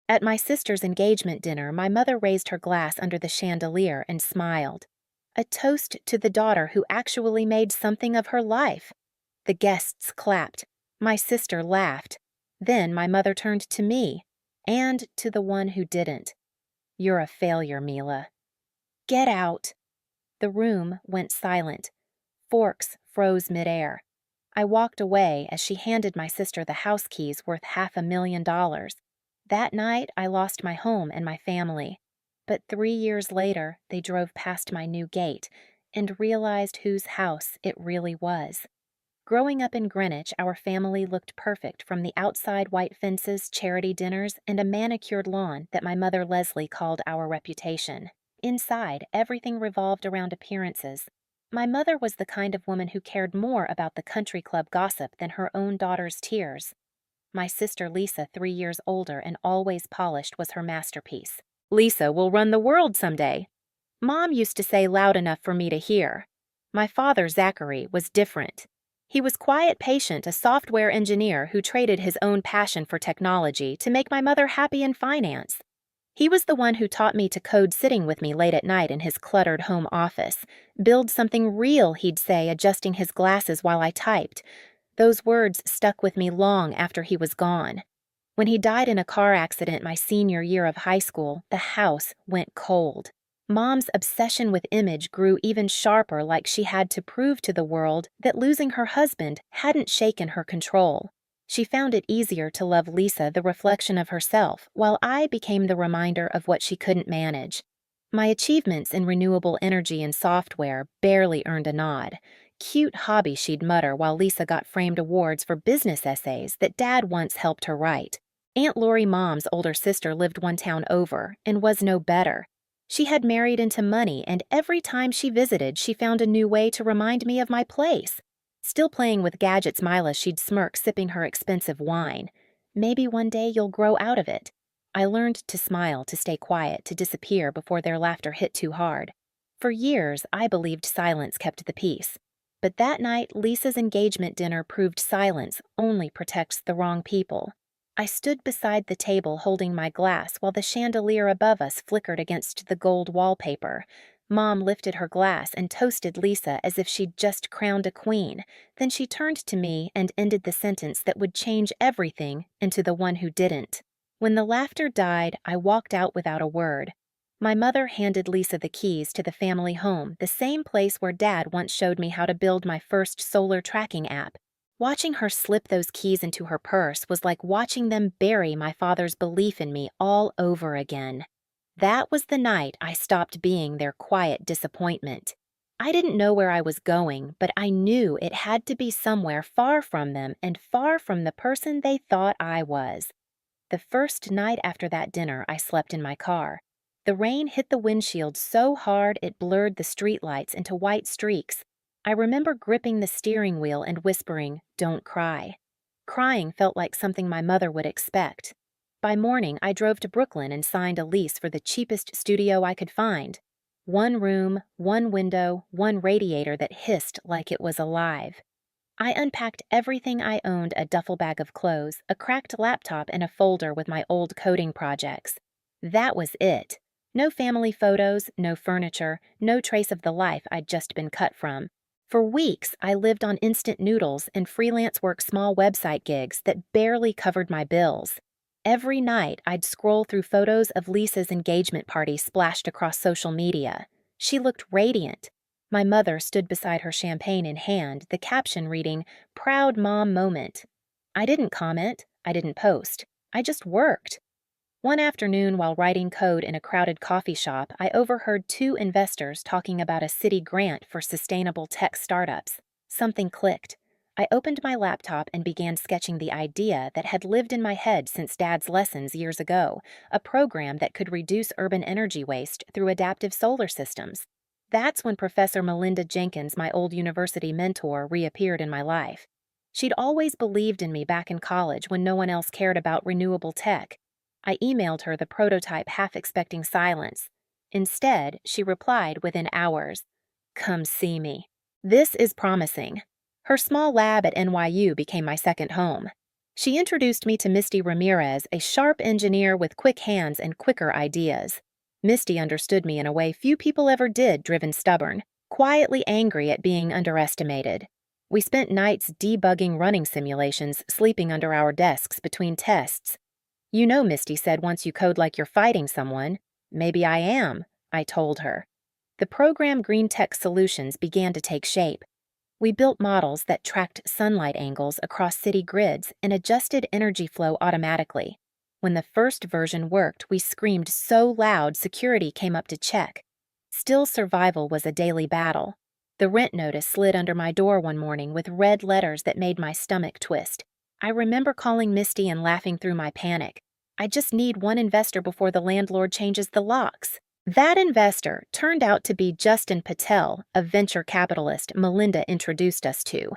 At my sister's engagement dinner, my mother raised her glass under the chandelier and smiled. A toast to the daughter who actually made something of her life. The guests clapped. My sister laughed. Then my mother turned to me, and to the one who didn't. "You're a failure, Mila." "Get out." The room went silent. Forks froze midair. I walked away as she handed my sister the house keys worth $500,000. That night, I lost my home and my family. But 3 years later, they drove past my new gate and realized whose house it really was. Growing up in Greenwich, our family looked perfect from the outside white fences, charity dinners, and a manicured lawn that my mother Leslie called our reputation. Inside, everything revolved around appearances. My mother was the kind of woman who cared more about the country club gossip than her own daughter's tears. My sister Lisa, 3 years older and always polished, was her masterpiece. "Lisa will run the world someday," Mom used to say loud enough for me to hear. My father, Zachary, was different. He was quiet, patient, a software engineer who traded his own passion for technology to make my mother happy in finance. He was the one who taught me to code sitting with me late at night in his cluttered home office. "Build something real," he'd say, adjusting his glasses while I typed. Those words stuck with me long after he was gone. When he died in a car accident my senior year of high school, the house went cold. Mom's obsession with image grew even sharper, like she had to prove to the world that losing her husband hadn't shaken her control. She found it easier to love Lisa, the reflection of herself, while I became the reminder of what she couldn't manage. My achievements in renewable energy and software barely earned a nod. "Cute hobby," she'd mutter while Lisa got framed awards for business essays that Dad once helped her write. Aunt Lori, Mom's older sister, lived one town over and was no better. She had married into money, and every time she visited, she found a new way to remind me of my place. Still playing with gadgets, Mila, she'd smirk, sipping her expensive wine. "Maybe one day you'll grow out of it." I learned to smile, to stay quiet, to disappear before their laughter hit too hard. For years, I believed silence kept the peace. But that night, Lisa's engagement dinner proved silence only protects the wrong people. I stood beside the table holding my glass while the chandelier above us flickered against the gold wallpaper. Mom lifted her glass and toasted Lisa as if she'd just crowned a queen. Then she turned to me and ended the sentence that would change everything into the one who didn't. When the laughter died, I walked out without a word. My mother handed Lisa the keys to the family home, the same place where Dad once showed me how to build my first solar tracking app. Watching her slip those keys into her purse was like watching them bury my father's belief in me all over again. That was the night I stopped being their quiet disappointment. I didn't know where I was going, but I knew it had to be somewhere far from them and far from the person they thought I was. The first night after that dinner, I slept in my car. The rain hit the windshield so hard it blurred the streetlights into white streaks. I remember gripping the steering wheel and whispering, "Don't cry." Crying felt like something my mother would expect. By morning, I drove to Brooklyn and signed a lease for the cheapest studio I could find. One room, one window, one radiator that hissed like it was alive. I unpacked everything I owned: a duffel bag of clothes, a cracked laptop, and a folder with my old coding projects. That was it. No family photos, no furniture, no trace of the life I'd just been cut from. For weeks, I lived on instant noodles and freelance work small website gigs that barely covered my bills. Every night, I'd scroll through photos of Lisa's engagement party splashed across social media. She looked radiant. My mother stood beside her, champagne in hand, the caption reading, "Proud Mom Moment." I didn't comment. I didn't post. I just worked. One afternoon, while writing code in a crowded coffee shop, I overheard two investors talking about a city grant for sustainable tech startups. Something clicked. I opened my laptop and began sketching the idea that had lived in my head since Dad's lessons years ago, a program that could reduce urban energy waste through adaptive solar systems. That's when Professor Melinda Jenkins, my old university mentor, reappeared in my life. She'd always believed in me back in college when no one else cared about renewable tech. I emailed her the prototype, half expecting silence. Instead, she replied within hours, "Come see me." This is promising. Her small lab at NYU became my second home. She introduced me to Misty Ramirez, a sharp engineer with quick hands and quicker ideas. Misty understood me in a way few people ever did, driven stubborn, quietly angry at being underestimated. We spent nights debugging running simulations, sleeping under our desks between tests. You know, Misty said once you code like you're fighting someone. Maybe I am, I told her. The program Green Tech Solutions began to take shape. We built models that tracked sunlight angles across city grids and adjusted energy flow automatically. When the first version worked, we screamed so loud security came up to check. Still, survival was a daily battle. The rent notice slid under my door one morning with red letters that made my stomach twist. I remember calling Misty and laughing through my panic. I just need one investor before the landlord changes the locks. That investor turned out to be Justin Patel, a venture capitalist Melinda introduced us to.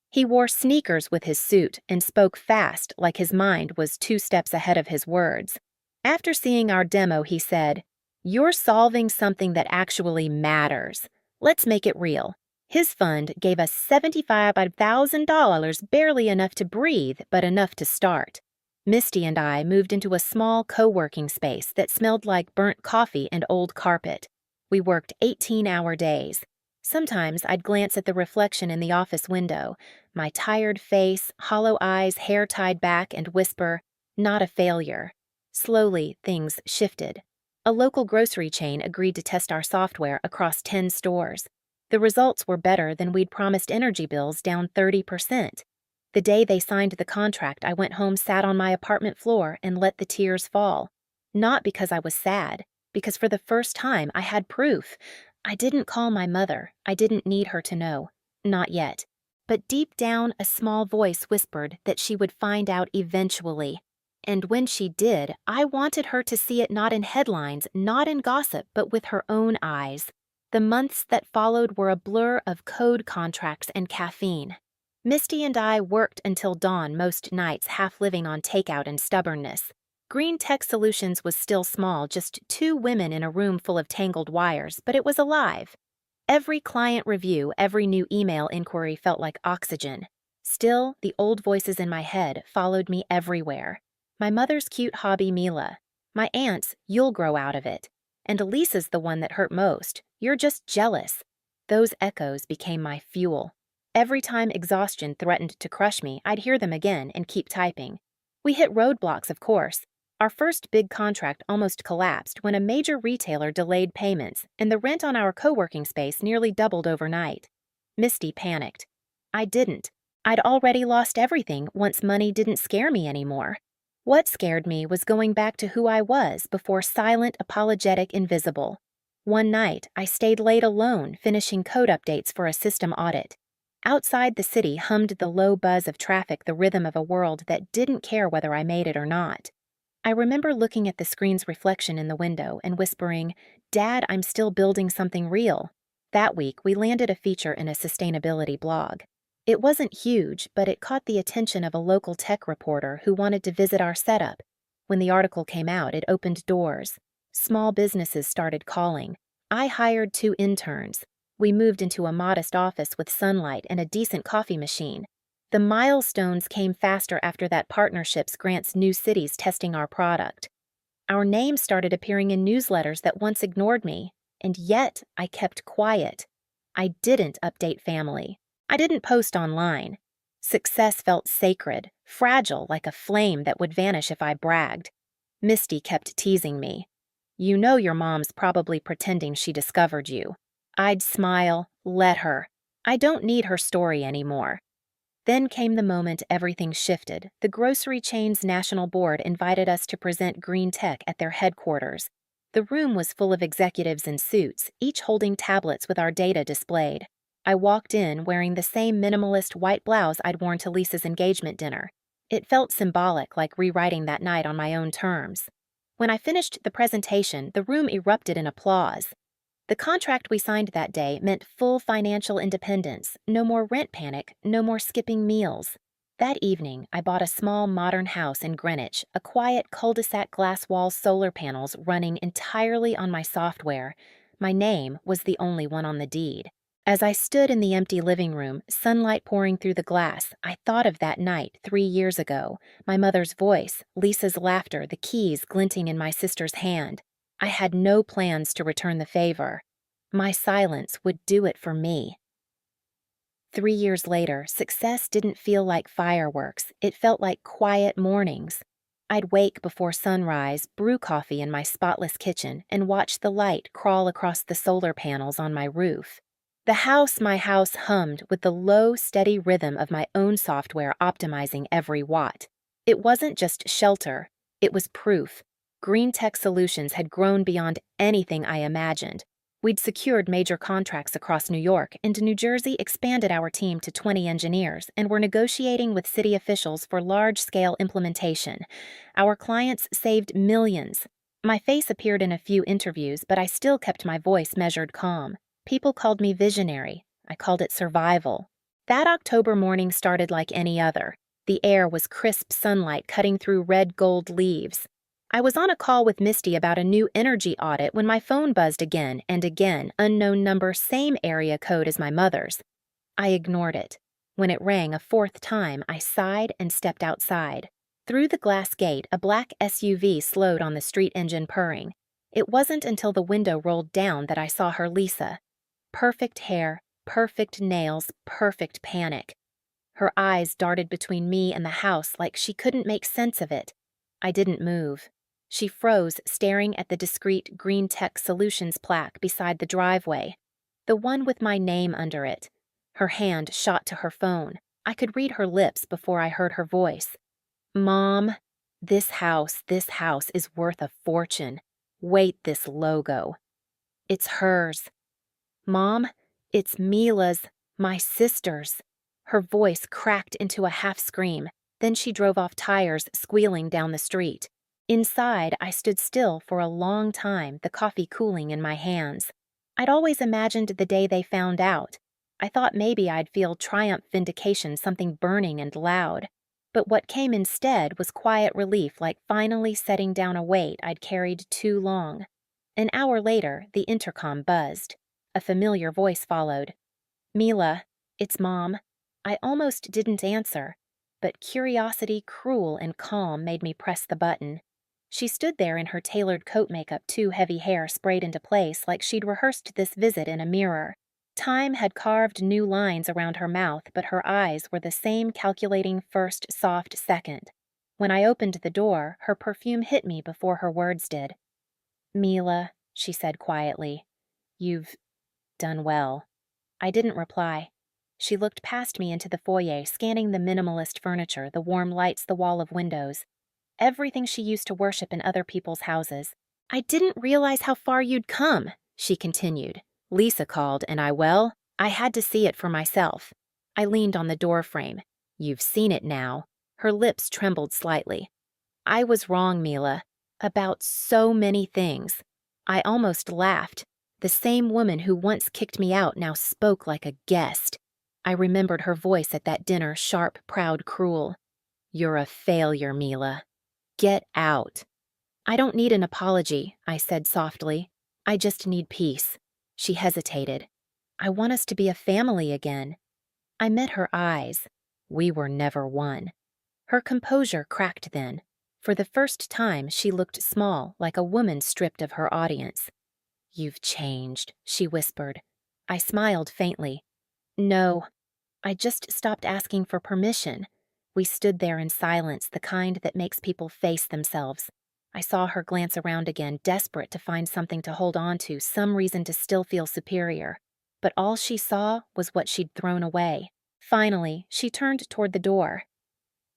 He wore sneakers with his suit and spoke fast, like his mind was 2 steps ahead of his words. After seeing our demo, he said, "You're solving something that actually matters. Let's make it real." His fund gave us $75,000, barely enough to breathe, but enough to start. Misty and I moved into a small co-working space that smelled like burnt coffee and old carpet. We worked 18-hour days. Sometimes I'd glance at the reflection in the office window, my tired face, hollow eyes, hair tied back, and whisper, "Not a failure." Slowly, things shifted. A local grocery chain agreed to test our software across 10 stores. The results were better than we'd promised, energy bills down 30%. The day they signed the contract, I went home, sat on my apartment floor, and let the tears fall. Not because I was sad, because for the first time I had proof. I didn't call my mother. I didn't need her to know. Not yet. But deep down, a small voice whispered that she would find out eventually. And when she did, I wanted her to see it not in headlines, not in gossip, but with her own eyes. The months that followed were a blur of code contracts and caffeine. Misty and I worked until dawn most nights, half living on takeout and stubbornness. Green Tech Solutions was still small, just 2 women in a room full of tangled wires, but it was alive. Every client review, every new email inquiry felt like oxygen. Still, the old voices in my head followed me everywhere. My mother's cute hobby, Mila. My aunt's, "You'll grow out of it." And Lisa's the one that hurt most. "You're just jealous." Those echoes became my fuel. Every time exhaustion threatened to crush me, I'd hear them again and keep typing. We hit roadblocks, of course. Our first big contract almost collapsed when a major retailer delayed payments, and the rent on our co-working space nearly doubled overnight. Misty panicked. I didn't. I'd already lost everything once money didn't scare me anymore. What scared me was going back to who I was before silent, apologetic, invisible. One night, I stayed late alone, finishing code updates for a system audit. Outside the city hummed the low buzz of traffic, the rhythm of a world that didn't care whether I made it or not. I remember looking at the screen's reflection in the window and whispering, "Dad, I'm still building something real." That week, we landed a feature in a sustainability blog. It wasn't huge, but it caught the attention of a local tech reporter who wanted to visit our setup. When the article came out, it opened doors. Small businesses started calling. I hired 2 interns. We moved into a modest office with sunlight and a decent coffee machine. The milestones came faster after that partnerships grants new cities testing our product. Our name started appearing in newsletters that once ignored me, and yet I kept quiet. I didn't update family. I didn't post online. Success felt sacred, fragile, like a flame that would vanish if I bragged. Misty kept teasing me. "You know your mom's probably pretending she discovered you." I'd smile, let her. I don't need her story anymore. Then came the moment everything shifted. The grocery chain's national board invited us to present Green Tech at their headquarters. The room was full of executives in suits, each holding tablets with our data displayed. I walked in wearing the same minimalist white blouse I'd worn to Lisa's engagement dinner. It felt symbolic, like rewriting that night on my own terms. When I finished the presentation, the room erupted in applause. The contract we signed that day meant full financial independence, no more rent panic, no more skipping meals. That evening, I bought a small modern house in Greenwich, a quiet cul-de-sac glass wall, solar panels running entirely on my software. My name was the only one on the deed. As I stood in the empty living room, sunlight pouring through the glass, I thought of that night 3 years ago, my mother's voice, Lisa's laughter, the keys glinting in my sister's hand. I had no plans to return the favor. My silence would do it for me. 3 years later, success didn't feel like fireworks. It felt like quiet mornings. I'd wake before sunrise, brew coffee in my spotless kitchen, and watch the light crawl across the solar panels on my roof. My house hummed with the low, steady rhythm of my own software optimizing every watt. It wasn't just shelter, it was proof. Green Tech Solutions had grown beyond anything I imagined. We'd secured major contracts across New York, and New Jersey expanded our team to 20 engineers and were negotiating with city officials for large-scale implementation. Our clients saved millions. My face appeared in a few interviews, but I still kept my voice measured calm. People called me visionary. I called it survival. That October morning started like any other. The air was crisp sunlight cutting through red gold leaves. I was on a call with Misty about a new energy audit when my phone buzzed again and again, unknown number, same area code as my mother's. I ignored it. When it rang a fourth time, I sighed and stepped outside. Through the glass gate, a black SUV slowed on the street, engine purring. It wasn't until the window rolled down that I saw her Lisa. Perfect hair, perfect nails, perfect panic. Her eyes darted between me and the house like she couldn't make sense of it. I didn't move. She froze, staring at the discreet Green Tech Solutions plaque beside the driveway, the one with my name under it. Her hand shot to her phone. I could read her lips before I heard her voice. Mom, this house is worth a fortune. Wait, this logo. It's hers. Mom, it's Mila's, my sister's. Her voice cracked into a half scream. Then she drove off, tires squealing down the street. Inside, I stood still for a long time, the coffee cooling in my hands. I'd always imagined the day they found out. I thought maybe I'd feel triumph, vindication, something burning and loud. But what came instead was quiet relief, like finally setting down a weight I'd carried too long. An hour later, the intercom buzzed. A familiar voice followed. Mila, it's Mom. I almost didn't answer, but curiosity, cruel and calm, made me press the button. She stood there in her tailored coat makeup, too heavy hair sprayed into place like she'd rehearsed this visit in a mirror. Time had carved new lines around her mouth, but her eyes were the same calculating first, soft second. When I opened the door, her perfume hit me before her words did. Mila, she said quietly, you've done well. I didn't reply. She looked past me into the foyer, scanning the minimalist furniture, the warm lights, the wall of windows. Everything she used to worship in other people's houses. I didn't realize how far you'd come, she continued. Lisa called, and I had to see it for myself. I leaned on the door frame. You've seen it now. Her lips trembled slightly. I was wrong, Mila. About so many things. I almost laughed. The same woman who once kicked me out now spoke like a guest. I remembered her voice at that dinner, sharp, proud, cruel. You're a failure, Mila. Get out. I don't need an apology, I said softly. I just need peace. She hesitated. I want us to be a family again. I met her eyes. We were never one. Her composure cracked then. For the first time, she looked small, like a woman stripped of her audience. You've changed, she whispered. I smiled faintly. No, I just stopped asking for permission. We stood there in silence, the kind that makes people face themselves. I saw her glance around again, desperate to find something to hold on to, some reason to still feel superior. But all she saw was what she'd thrown away. Finally, she turned toward the door.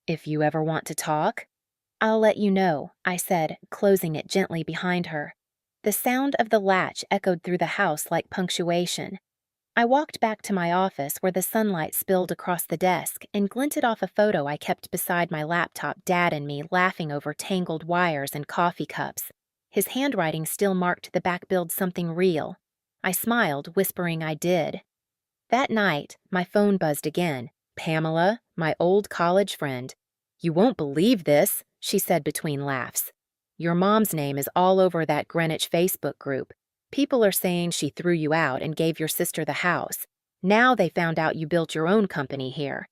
If you ever want to talk, I'll let you know, I said, closing it gently behind her. The sound of the latch echoed through the house like punctuation. I walked back to my office where the sunlight spilled across the desk and glinted off a photo I kept beside my laptop, Dad and me laughing over tangled wires and coffee cups. His handwriting still marked the back billed something real. I smiled, whispering I did. That night, my phone buzzed again. Pamela, my old college friend. You won't believe this, she said between laughs. Your mom's name is all over that Greenwich Facebook group. People are saying she threw you out and gave your sister the house. Now they found out you built your own company here.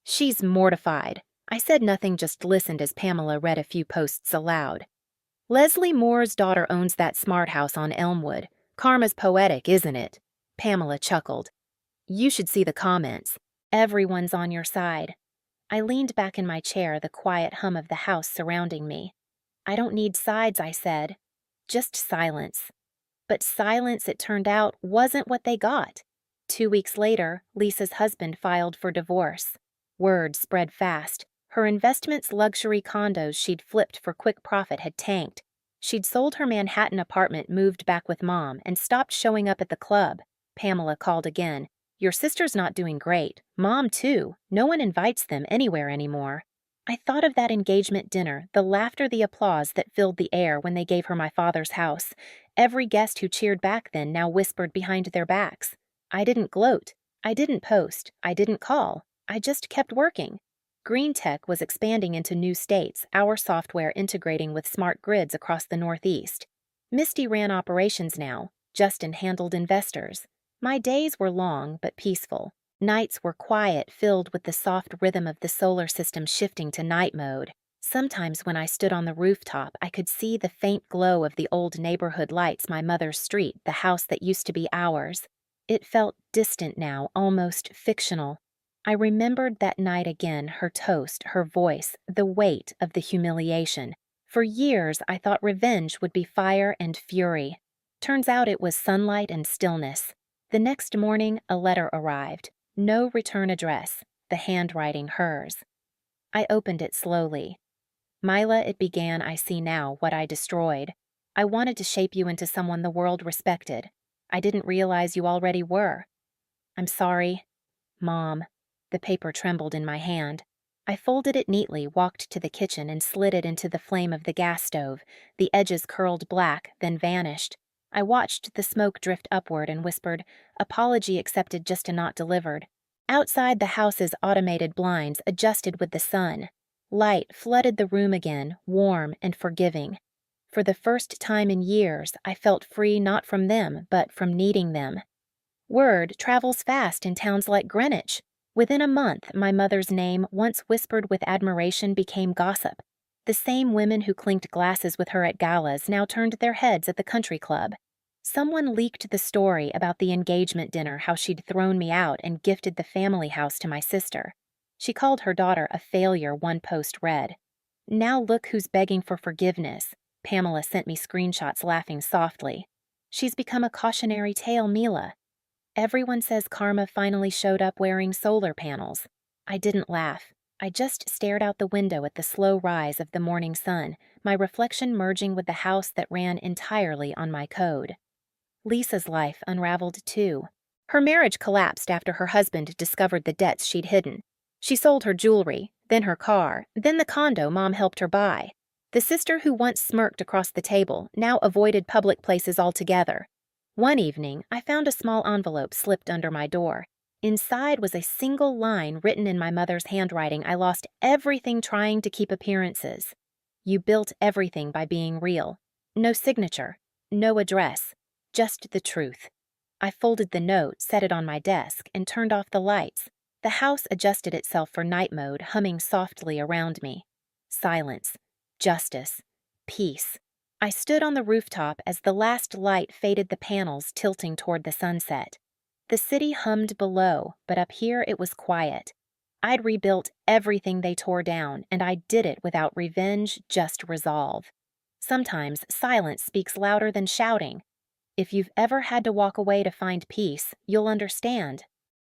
She's mortified. I said nothing, just listened as Pamela read a few posts aloud. Leslie Moore's daughter owns that smart house on Elmwood. Karma's poetic, isn't it? Pamela chuckled. You should see the comments. Everyone's on your side. I leaned back in my chair, the quiet hum of the house surrounding me. I don't need sides, I said. Just silence. But silence, it turned out, wasn't what they got. 2 weeks later, Lisa's husband filed for divorce. Word spread fast. Her investments, luxury condos she'd flipped for quick profit, had tanked. She'd sold her Manhattan apartment, moved back with Mom, and stopped showing up at the club. Pamela called again. Your sister's not doing great. Mom, too. No one invites them anywhere anymore. I thought of that engagement dinner, the laughter, the applause that filled the air when they gave her my father's house. Every guest who cheered back then now whispered behind their backs. I didn't gloat. I didn't post. I didn't call. I just kept working. Green Tech was expanding into new states, our software integrating with smart grids across the Northeast. Misty ran operations now. Justin handled investors. My days were long but peaceful. Nights were quiet, filled with the soft rhythm of the solar system shifting to night mode. Sometimes when I stood on the rooftop, I could see the faint glow of the old neighborhood lights, my mother's street, the house that used to be ours. It felt distant now, almost fictional. I remembered that night again, her toast, her voice, the weight of the humiliation. For years, I thought revenge would be fire and fury. Turns out it was sunlight and stillness. The next morning, a letter arrived. No return address, the handwriting hers. I opened it slowly. Mila, it began, I see now what I destroyed. I wanted to shape you into someone the world respected. I didn't realize you already were. I'm sorry. Mom. The paper trembled in my hand. I folded it neatly, walked to the kitchen, and slid it into the flame of the gas stove. The edges curled black, then vanished. I watched the smoke drift upward and whispered, apology accepted, just a not delivered. Outside, the house's automated blinds adjusted with the sun. Light flooded the room again, warm and forgiving. For the first time in years, I felt free not from them, but from needing them. Word travels fast in towns like Greenwich. Within a month, my mother's name, once whispered with admiration, became gossip. The same women who clinked glasses with her at galas now turned their heads at the country club. Someone leaked the story about the engagement dinner, how she'd thrown me out and gifted the family house to my sister. She called her daughter a failure, one post read. Now look who's begging for forgiveness. Pamela sent me screenshots, laughing softly. She's become a cautionary tale, Mila. Everyone says karma finally showed up wearing solar panels. I didn't laugh. I just stared out the window at the slow rise of the morning sun, my reflection merging with the house that ran entirely on my code. Lisa's life unraveled too. Her marriage collapsed after her husband discovered the debts she'd hidden. She sold her jewelry, then her car, then the condo Mom helped her buy. The sister who once smirked across the table now avoided public places altogether. One evening, I found a small envelope slipped under my door. Inside was a single line written in my mother's handwriting. I lost everything trying to keep appearances. You built everything by being real. No signature, no address, just the truth. I folded the note, set it on my desk, and turned off the lights. The house adjusted itself for night mode, humming softly around me. Silence, justice, peace. I stood on the rooftop as the last light faded the panels, tilting toward the sunset. The city hummed below, but up here it was quiet. I'd rebuilt everything they tore down, and I did it without revenge, just resolve. Sometimes silence speaks louder than shouting. If you've ever had to walk away to find peace, you'll understand.